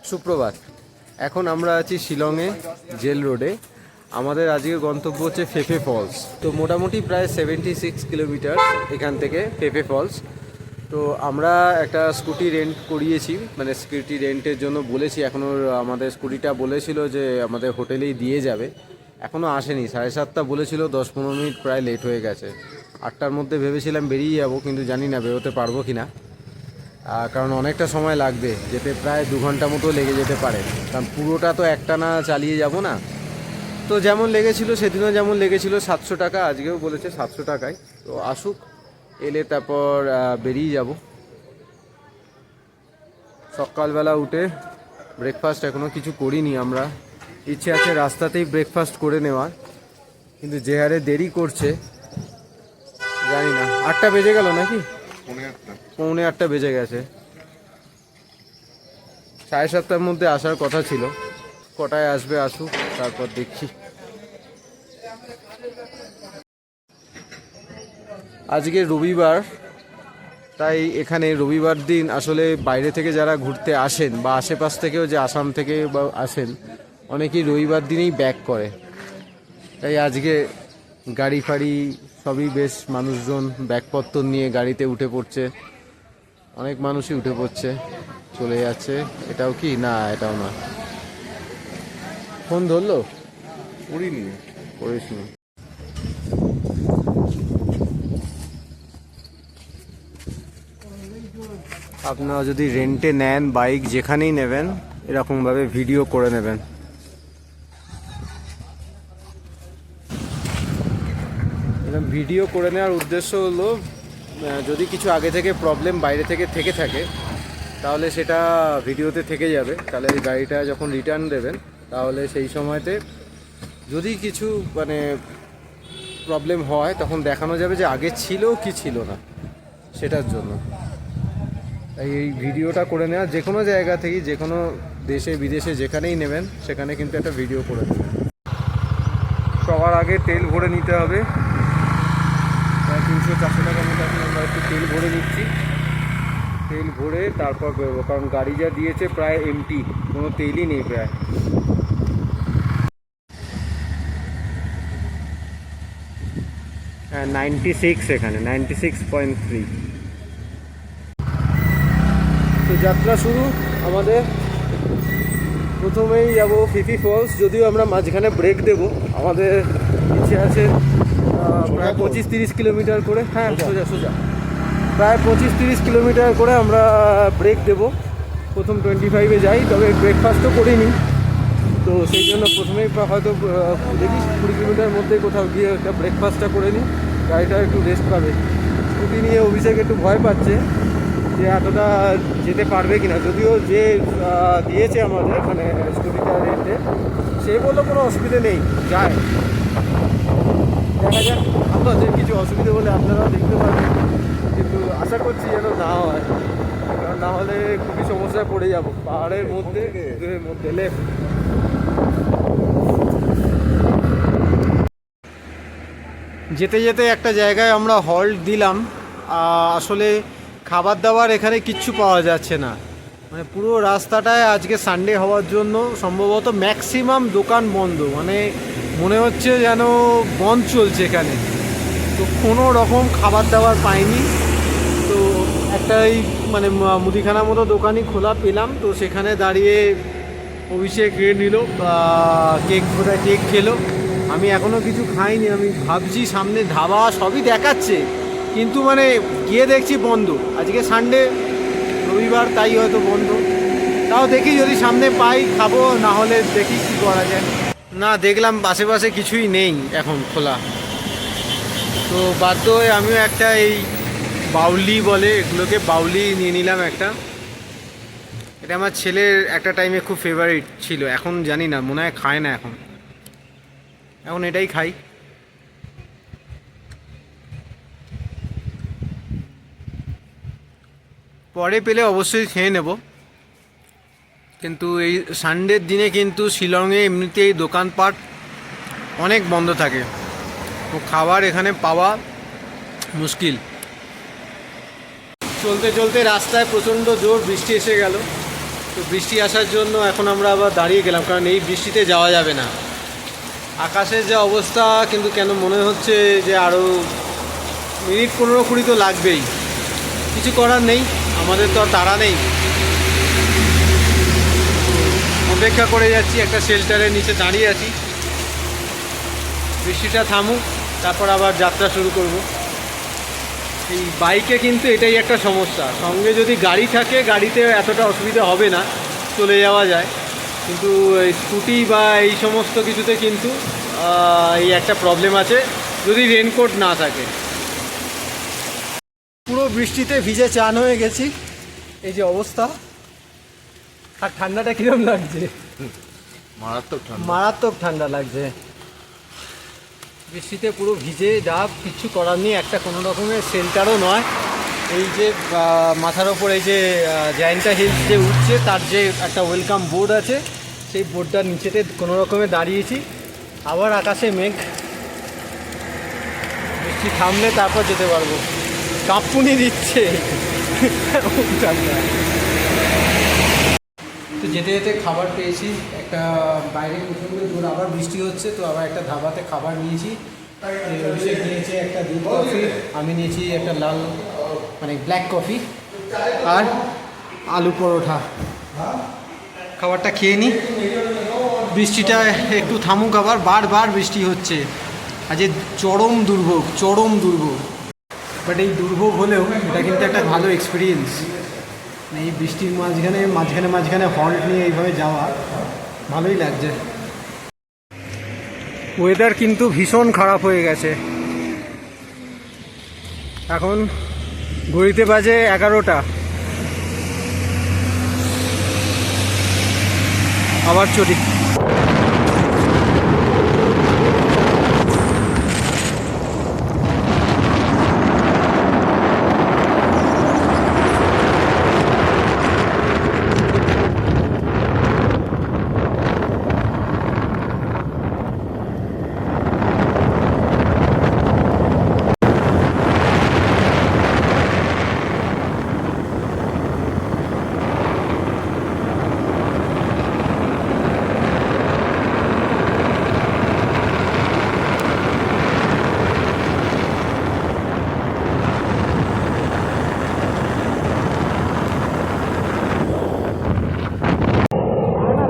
সুপ্রভাত। এখন আমরা আছি শিলংয়ে জেল রোডে। আমাদের আজকের গন্তব্য হচ্ছে ফেফে ফলস। তো মোটামুটি প্রায় 76 কিলোমিটার এখান থেকে ফেফে ফলস। তো আমরা একটা স্কুটি রেন্ট করিয়েছি, মানে স্কুটি রেন্টের জন্য বলেছি। এখনও আমাদের স্কুটিটা বলেছিল যে আমাদের হোটেলেই দিয়ে যাবে, এখনও আসেনি। 7:30 বলেছিল, 10-15 মিনিট প্রায় লেট হয়ে গেছে। 8টার মধ্যে ভেবেছিলাম বেরিয়ে যাব, কিন্তু জানি না বেরোতে পারবো কি না, কারণ অনেকটা সময় লাগবে যেতে, প্রায় 2 ঘন্টা মতো লেগে যেতে পারে, কারণ পুরোটা তো একটানা চালিয়ে যাব না। তো যেমন লেগেছিল সেদিনও, যেমন লেগেছিল 700 টাকা, আজকেও বলেছে 700 টাকায়। তো আসুক, এলে তারপর বেরিয়ে যাব। সকালবেলা উঠে ব্রেকফাস্ট এখনও কিছু করিনি আমরা, ইচ্ছে আছে রাস্তাতেই ব্রেকফাস্ট করে নেওয়ার, কিন্তু যে হারে দেরি করছে জানি না। 8টা বেজে গেল নাকি? 7:45 বেজে গেছে। 7:30টার মধ্যে আসার কথা ছিল। কটায় আসবে আসুক, তারপর দেখি। আজকে রবিবার, তাই এখানে রবিবার দিন আসলে বাইরে থেকে যারা ঘুরতে আসেন বা আশেপাশ থেকেও যে আসাম থেকে বা আসেন, অনেকেই রবিবার দিনেই ব্যাক করে। তাই আজকে গাড়ি ফাড়ি সবই বেশ, মানুষজন ব্যাগপত্র নিয়ে গাড়িতে উঠে পড়ছে। অনেক মানুষই উঠে পড়ছে, চলে যাচ্ছে। এটাও কি না, এটাও না। ফোন ধরলো? করিনি। করিসনি? আপনারা যদি রেন্টে নেন বাইক, যেখানেই নেবেন, এরকমভাবে ভিডিও করে নেবেন। ভিডিও করে নেওয়ার উদ্দেশ্য হলো, যদি কিছু আগে থেকে প্রবলেম বাইরে থেকে থাকে, তাহলে সেটা ভিডিওতে থেকে যাবে। তাহলে এই গাড়িটা যখন রিটার্ন দেবেন, তাহলে সেই সময়তে যদি কিছু মানে প্রবলেম হয়, তখন দেখানো যাবে যে আগে ছিল কি ছিল না, সেটার জন্য। তাই এই ভিডিওটা করে নেওয়া, যে কোনো জায়গা থেকে, যে কোনো দেশে বিদেশে যেখানেই নেবেন, সেখানে কিন্তু একটা ভিডিও করে নেবেন। সবার আগে তেল ভরে নিতে হবে। প্রায় 300-400 টাকার মতো এখন আমরা একটু তেল ভরে নিচ্ছি। তেল ভরে তারপর বেরোবো, কারণ গাড়ি যা দিয়েছে প্রায় এমটি, কোনো তেলই নেই প্রায়। হ্যাঁ, 96 এখানে 96.3। তো যাত্রা শুরু আমাদের। প্রথমেই যাব ফিফি ফলস, যদিও আমরা মাঝখানে ব্রেক দেব। আমাদের ইচ্ছে আছে প্রায় 25-30 কিলোমিটার করে, হ্যাঁ সোজা সোজা, প্রায় 25-30 কিলোমিটার করে আমরা ব্রেক দেব। প্রথম 25-এ যাই, তবে ব্রেকফাস্টও করিনি, তো সেই জন্য প্রথমেই হয়তো দেখি 20 কিলোমিটার মধ্যে কোথাও গিয়ে একটা ব্রেকফাস্টটা করে নিই, গাড়িটা একটু রেস্ট পাবে। স্কুটি নিয়ে অভিষেক একটু ভয় পাচ্ছে যে এতটা যেতে পারবে কিনা, যদিও যে দিয়েছে আমাদের মানে স্কুটিটা রেন্টে, সে বললো কোনো অসুবিধে নেই, যায়। দেখা যাক, আপনাদের কিছু অসুবিধে বলে আপনারাও দেখতে পারবেন, কিন্তু আশা করছি যেন না হয়, কারণ না হলে খুবই সমস্যায় পড়ে যাব। পাহাড়ের মধ্যে লেফট। যেতে যেতে একটা জায়গায় আমরা হল্ট দিলাম। আসলে খাবার দাবার এখানে কিচ্ছু পাওয়া যাচ্ছে না, মানে পুরো রাস্তাটায় আজকে সানডে হওয়ার জন্য সম্ভবত ম্যাক্সিমাম দোকান বন্ধ, মানে মনে হচ্ছে যেন বন্ধ চলছে এখানে। তো কোনো রকম খাবার দাবার পাইনি। তো একটাই মানে মুদিখানার মতো দোকানই খোলা পেলাম, তো সেখানে দাঁড়িয়ে অভিষেক নিল, কেক খেলো। আমি এখনও কিছু খাইনি। আমি ভাবছি সামনে ধাবা সবই দেখাচ্ছে, কিন্তু মানে গিয়ে দেখছি বন্ধ। আজকে সানডে, রবিবার, তাই হয়তো বন্ধ। তাও দেখি যদি সামনে পাই খাবো, না হলে দেখি কী করা যায়। না, দেখলাম আশেপাশে কিছুই নেই এখন খোলা। তো বাধ্য হয়ে আমিও একটা, এই বাউলি বলে এগুলোকে, বাউলি নিয়ে নিলাম একটা। এটা আমার ছেলের একটা টাইমে খুব ফেভারিট ছিল, এখন জানি না, মনে হয় খায় না এখন এটাই খাই। পরে পেলে অবশ্যই খেয়ে নেব, কিন্তু এই সানডের দিনে কিন্তু শিলংয়ে এমনিতেই দোকানপাট অনেক বন্ধ থাকে, তো খাবার এখানে পাওয়া মুশকিল। চলতে চলতে রাস্তায় প্রচণ্ড জোর বৃষ্টি এসে গেল। তো বৃষ্টি আসার জন্য এখন আমরা আবার দাঁড়িয়ে গেলাম, কারণ এই বৃষ্টিতে যাওয়া যাবে না। আকাশের যে অবস্থা, কিন্তু কেন মনে হচ্ছে যে আরও মিনিট 15-20 তো লাগবেই। কিছু করার নেই, আমাদের তো আর তাড়া নেই। অপেক্ষা করে যাচ্ছি, একটা শেল্টারের নিচে দাঁড়িয়ে আছি, বৃষ্টিটা থামুক, তারপর আবার যাত্রা শুরু করব। এই বাইকে কিন্তু এটাই একটা সমস্যা, সঙ্গে যদি গাড়ি থাকে গাড়িতে এতটা অসুবিধা হবে না, চলে যাওয়া যায়। কিন্তু স্কুটি বা এই সমস্ত কিছুতে কিন্তু এই একটা প্রবলেম আছে, যদি রেনকোট না থাকে। পুরো বৃষ্টিতে ভিজে চান হয়ে গেছি, এই যে অবস্থা। আর ঠান্ডাটা কিরম লাগছে? মারাত্মক ঠান্ডা লাগছে। বৃষ্টিতে পুরো ভিজে ডাব, কিচ্ছু করার নেই। একটা কোনো রকমের শেল্টারও নয়। এই যে মাথার ওপর এই যে জায়েন্টা হিলস যে উঠছে, তার যে একটা ওয়েলকাম বোর্ড আছে, সেই বোর্ডটার নিচেতে কোনো রকমে দাঁড়িয়েছি। আবার আকাশে মেঘ, বৃষ্টি থামলে তারপর যেতে পারবো। কাঁপুনি দিচ্ছে। তো যেতে যেতে খাবার পেয়েছি একটা, বাইরে প্রচণ্ড জোর আবার বৃষ্টি হচ্ছে, তো আবার একটা ধাবাতে খাবার নিয়েছি। অভিষেক নিয়েছে একটা দুধ কফি, আমি নিয়েছি একটা লাল মানে ব্ল্যাক কফি আর আলু পরোটা। খাবারটা খেয়ে নিই, বৃষ্টিটা একটু থামুক। আবার বারবার বৃষ্টি হচ্ছে, আজ চরম দুর্ভোগ। বাট এই দুর্ভোগ হলেও এটা কিন্তু একটা ভালো এক্সপিরিয়েন্স। এই বৃষ্টির মাঝখানে হল্ট নিয়ে এইভাবে যাওয়া ভালোই লাগছে। ওয়েদার কিন্তু ভীষণ খারাপ হয়ে গেছে। এখন ঘড়িতে বাজে 11টা। আবার চলি।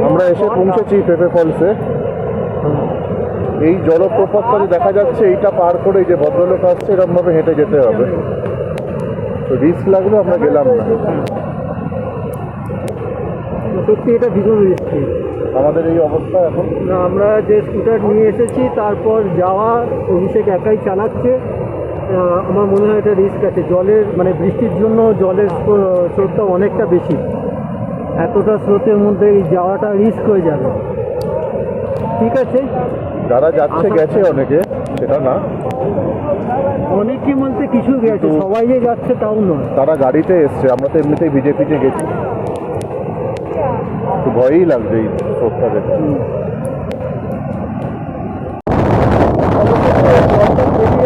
আমরা এসে পৌঁছেছি পেঁপে ফলসে। এই জলপ্রপাতটা যে দেখা যাচ্ছে, এইটা পার করে এই যে ভদ্রলোক আসছে, এরকমভাবে হেঁটে যেতে হবে। তো রিস্ক লাগলো, আমরা গেলাম না। সত্যি এটা ভীষণ রিস্কি আমাদের এই অবস্থা এখন। না, আমরা যে স্কুটার নিয়ে এসেছি তারপর যাওয়া, অভিষেক একাই চালাচ্ছে। আমার মনে হয় এটা রিস্ক আছে। জলের মানে বৃষ্টির জন্য জলের স্রোতটা অনেকটা বেশি। এতটা স্রোতের মধ্যে এই যাওয়াটা রিস্ক হয়ে যাবে। ঠিক আছে, যারা যাচ্ছে গেছে অনেকে, সেটা না অনেকে বলতে কিছু গেছে, সবাই যে যাচ্ছে তাও নয়। তারা গাড়িতে এসছে, আমরা তো এমনিতেই ভিজে গেছি। তো ভয়ই লাগছে এই স্রোতটা দেখে।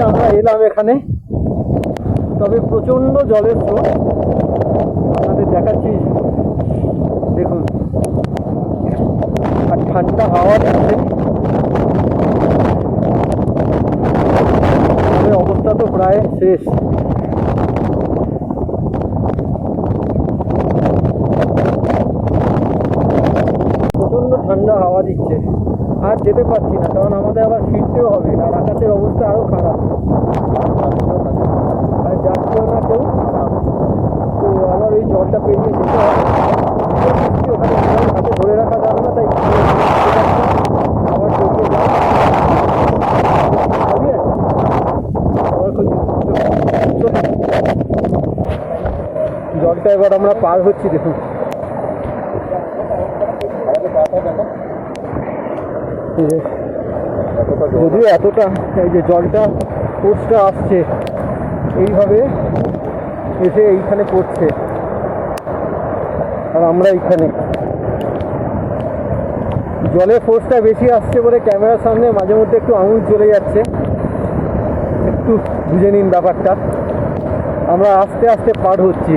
আমরা এলাম এখানে, তবে প্রচণ্ড জলের স্রোত। আপনাদের দেখাচ্ছি, দেখুন। আর ঠান্ডা হাওয়া দিচ্ছে। অবস্থা তো প্রায় শেষ। প্রচণ্ড ঠান্ডা হাওয়া দিচ্ছে, আর যেতে পারছি না, কারণ আমাদের আবার ফিরতেও হবে। আর আকাশের অবস্থা আরও খারাপ, আর যাচ্ছেও না কেউ। তো আবার ওই জলটা পেরিয়ে যেতে হবে। ওখানে হাতে ধরে রাখা যাবে না, তাই আবার চলতে যাবে। জলটা এবার আমরা পার হচ্ছি, দেখুন। যদিও এতটা, এই যে জলটা ফোর্সটা আসছে এইভাবে এসে এইখানে পড়ছে, আর আমরা এইখানে। জলের ফোর্সটা বেশি আসছে বলে ক্যামেরার সামনে মাঝে মধ্যে একটু আঙুল চলে যাচ্ছে। একটু বুঝে নিন ব্যাপারটা। আমরা আস্তে আস্তে পার হচ্ছি।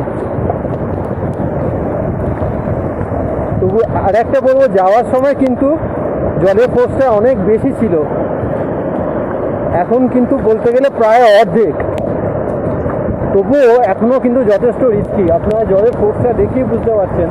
তবু আর একটা বলবো, যাওয়ার সময় কিন্তু জলের ফোর্সটা অনেক বেশি ছিল, এখন কিন্তু বলতে গেলে প্রায় অর্ধেক। তবুও এখনও কিন্তু যথেষ্ট রিস্কি, আপনারা জলের ফোর্সটা দেখেই বুঝতে পারছেন।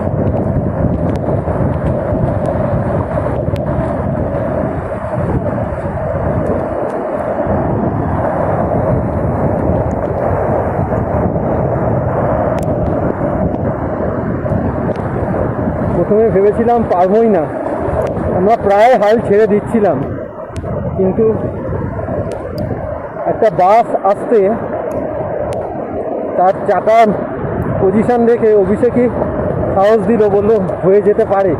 প্রথমে ভেবেছিলাম পারবই না, আমরা প্রায় হাল ছেড়ে দিচ্ছিলাম, কিন্তু একটা বাস আসতে তার চাকার পজিশন দেখে অভিষেকই সাহস দিল, বললো হয়ে যেতে পারে,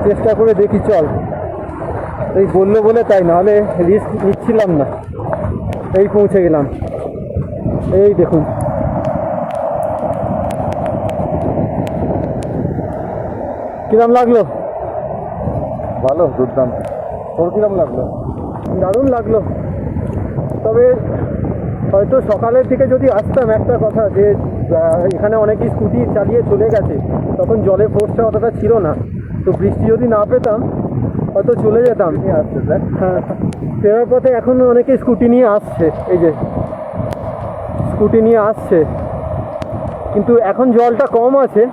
চেষ্টা করে দেখি চল। এই বললো বলে তাই, নাহলে রিস্ক নিচ্ছিলাম না। এই পৌঁছে গেলাম, এই দেখুন। কিরম লাগলো? ভালো, দুর্দান্ত। তোর কিরম লাগলো? দারুণ লাগলো। তবে হয়তো সকালের দিকে যদি আসতাম, একটা কথা যে এখানে অনেকেই স্কুটি চালিয়ে চলে গেছে, তখন জলের ফোর্সটা অতটা ছিল না, তো বৃষ্টি যদি না পেতাম হয়তো চলে যেতাম। আসছে স্যার। হ্যাঁ, ফেরার পথে এখন অনেকে স্কুটি নিয়ে আসছে, এই যে স্কুটি নিয়ে আসছে, কিন্তু এখন জলটা কম আছে।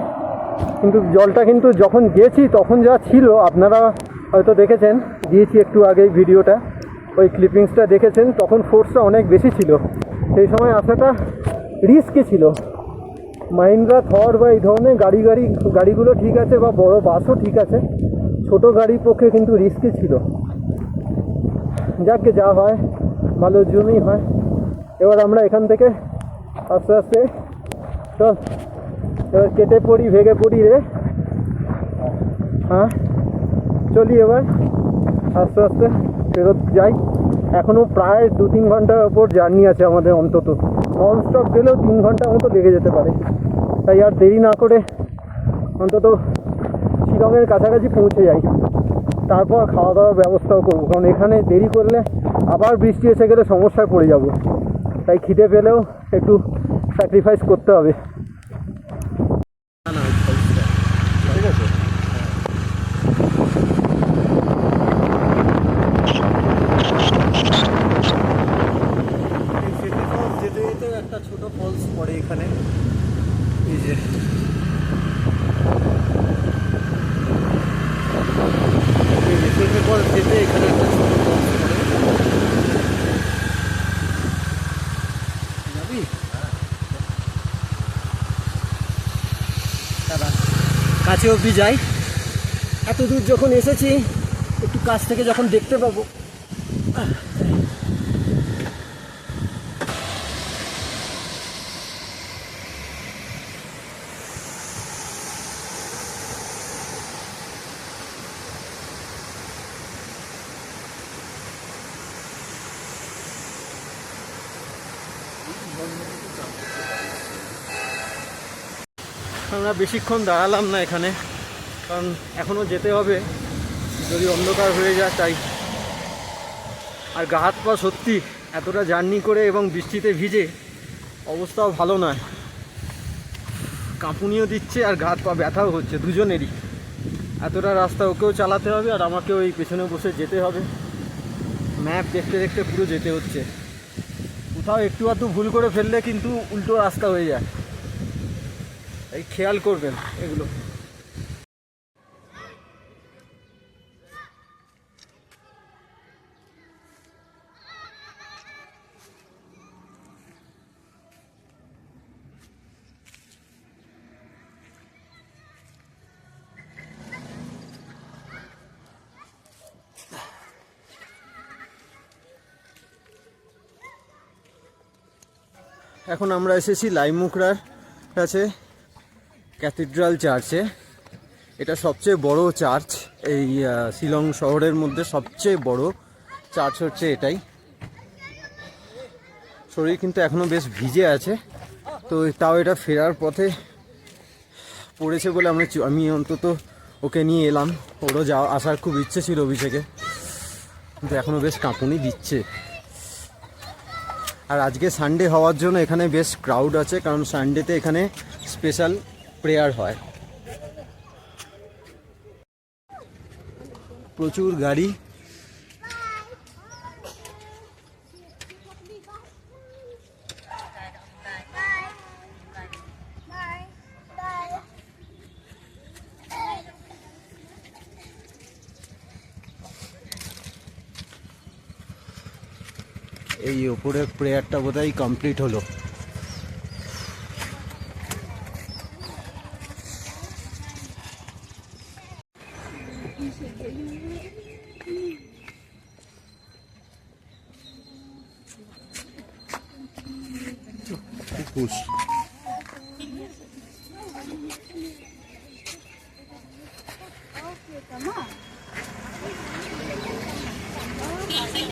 কিন্তু জলটা কিন্তু যখন গেছি তখন যা ছিল, আপনারা হয়তো দেখেছেন, দিয়েছি একটু আগে ভিডিওটা, ওই ক্লিপিংসটা দেখেছেন, তখন ফোর্সটা অনেক বেশি ছিল। সেই সময় আসাটা রিস্কি ছিল। মাহিন্দ্রা থর বা এই ধরনের গাড়িগুলো ঠিক আছে, বা বড় বাসও ঠিক আছে, ছোট গাড়ির পক্ষে কিন্তু রিস্কি ছিল। যাকে যা হয় ভালোর জন্যই হয়। এবার আমরা এখান থেকে আস্তে আস্তে চল, এবার কেটে পড়ি, ভেঙে পড়ি রে। হ্যাঁ, চলি এবার আস্তে আস্তে ফেরত যাই। এখনও প্রায় 2-3 ঘন্টার ওপর জার্নি আছে আমাদের, অন্তত ননস্টপ গেলেও 3 ঘন্টার মতো লেগে যেতে পারে। তাই আর দেরি না করে অন্তত শিলংয়ের কাছাকাছি পৌঁছে যাই, তারপর খাওয়া দাওয়ার ব্যবস্থাও করবো, কারণ এখানে দেরি করলে আবার বৃষ্টি এসে গেলে সমস্যায় পড়ে যাব। তাই খিদে পেলেও একটু স্যাক্রিফাইস করতে হবে। ঠিক আছে। যেতে যেতে একটা ছোট ফলস পড়ে এখানে, এই যে যেতে এখানে একটা ছোট ফলস পড়ে। যাবি? কাছে অবধি যাই, এত দূর যখন এসেছি একটু কাছ থেকে যখন দেখতে পাবো। আমরা বেশিক্ষণ দাঁড়ালাম না এখানে, কারণ এখনও যেতে হবে, যদি অন্ধকার হয়ে যায় তাই। আর গা হাত পা সত্যি এতটা জার্নি করে এবং বৃষ্টিতে ভিজে অবস্থাও ভালো নয়, কাঁপুনিও দিচ্ছে আর গা হাত পা ব্যথাও হচ্ছে দুজনেরই। এতটা রাস্তা ওকেও চালাতে হবে আর আমাকেও এই পেছনে বসে যেতে হবে। ম্যাপ দেখতে দেখতে পুরো যেতে হচ্ছে, কোথাও একটু আধটু ভুল করে ফেললে কিন্তু উল্টো রাস্তা হয়ে যায়, এই খেয়াল করবেন এগুলো। এখন আমরা এসেছি লাইমুখরার কাছে ক্যাথিড্রাল চার্চে। এটা সবচেয়ে বড় চার্চ এই শিলং শহরের মধ্যে, সবচেয়ে বড় চার্চ হচ্ছে এটাই। শরীর কিন্তু এখনও বেশ ভিজে আছে, তো তাও এটা ফেরার পথে পড়েছে বলে আমি অন্তত ওকে নিয়ে এলাম। ওরও আসার খুব ইচ্ছে ছিল অভিষেকে, কিন্তু এখনও বেশ কাঁপুনি দিচ্ছে। আর আজকে সানডে হওয়ার জন্য এখানে বেশ ক্রাউড আছে, কারণ সানডেতে এখানে স্পেশাল প্রেয়ার হয়। প্রচুর গাড়ি। এই ওপরের প্রেয়ারটা বোধহয় কমপ্লিট হলো। পুষ